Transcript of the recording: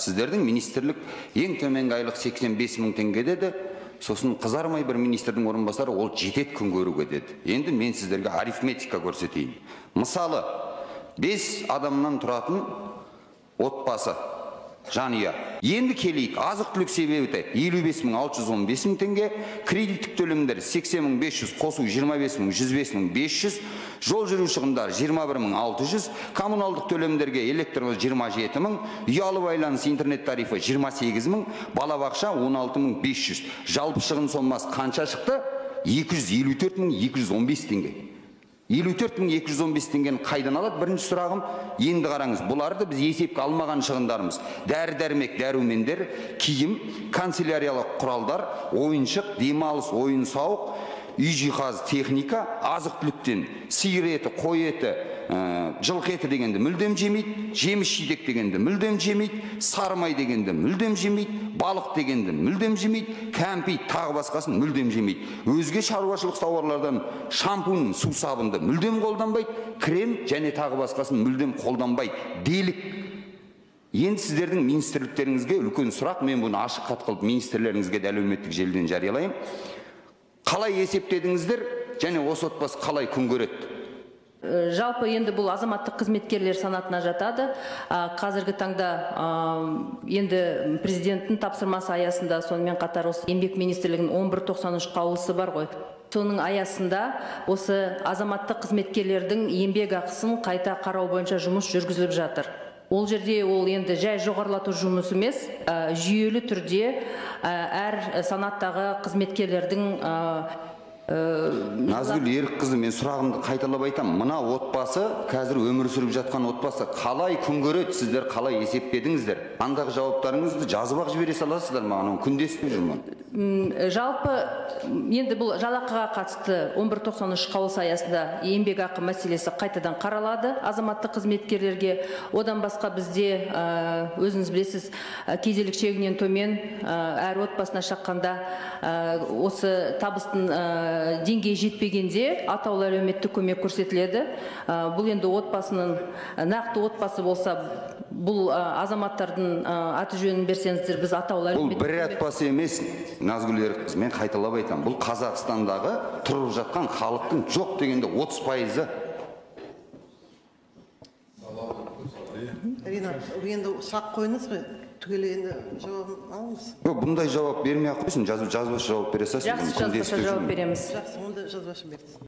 Сіздердің министрлік ең төменгі айлық 85 мың теңге деді. Сосын қызармай бір министрдің орынбасары ол жетет күн көруге деді. Енді мен сіздерге арифметика көрсетейін. Мысалы, 5 адамнан тұратын отбасы, жанұя. Енді келейік, азық-түлік себебі 55.615 теңге, кредиттік төлемдер 80.500, қосу 25.000, 105.500, жол жүру шығындар 21.600, коммуналдық төлемдерге электрлы 27.000, ұялы байланыс интернет тарифы 28.000, балабақша 16.500. Жалпы шығын сомасы қанша шықты? 254.215 теңге. 54.215 теңгені қайдан алады? Бірінші сұрағым, енді қараңыз, бұларды біз есепке алмаған шығындарымыз. Дәрі-дәрмек, дәрумендер, киім, канцеляриялық құралдар, ойыншық, демалыс, ойын-сауық, үй жиһаз, техника, азық-түліктен сиыр еті, қой еті, жылқы еті дегенді мүлдем жемейді, жеміс-жидек дегенді мүлдем жемейді, сарымай дегенді мүлдем жемейді, балық дегенді мүлдем жемейді, кәмпит тағы басқасын мүлдем жемейді. Өзге шаруашылық тауарлардан шампунь, су сабынды мүлдем қолданбайды, крем және тағы басқасын мүлдем қолданбайды. Делік. Енді сіздердің министрліктеріңізге үлкен сұрақ, мен бұны ашық хат қылып министрлеріңізге де әлеуметтік желіден жариялайым. Қалай есептедіңіздер және осы отбасы қалай күн көреді? Жалпы енді бұл азаматтық қызметкерлер санатына жатады. Қазіргі таңда енді президенттің тапсырмасы аясында, сонымен қатар осы еңбек министрлігінің 1193 қаулысы бар ғой. Соның аясында осы азаматтық қызметкерлердің еңбек ақысын қайта қарау бойынша жұмыс жүргізіліп жатыр. Ол жерде ол енді жай жоғарылату жұмысы емес, жүйелі түрде әр санаттағы қызметкерлердің Назгүл Ерікқызы, мен сұрағымды қайталап айтам. Мына отбасы, қазір өмір сүріп жатқан отбасы қалай күн көреді, сіздер қалай есептедіңіздер? Андағы жауаптарыңызды жазып-ақ жібере саласыздар маған, күндестіп жүрмін. Жалпы енді бұл жалақыға қатысты 1193 қаулысы аясында еңбек ақы мәселесі қайтадан қаралады азаматтық қызметкерлерге. Одан басқа бізде өзіңіз білесіз, кедейлік шегінен төмен әр отбасына шаққанда осы табыстың деңгейі жетпегенде атаулы әлеуметтік көмек көрсетіледі. Бұл енді отбасының, нақты отбасы болса, бұл азаматтардың аты жөнін берсеңіздер, біз атаулы әлеуметтік көмек. Бұл бір отбасы емес, Назгүл Ерікқызы, мен қайталап айтам. Бұл Қазақстандағы тұрып жатқан халықтың жоқ дегенде 30%. Ринат, енді сұрақ қойыңыз ғой, түгел енді жауабын алыңыз. Бұндай жауап бермей ақ қойсын, жазбаша жауап бере салсын. Жақсы, жазбаша жауап береміз. Жақсы, онда жазбаша беріңіз.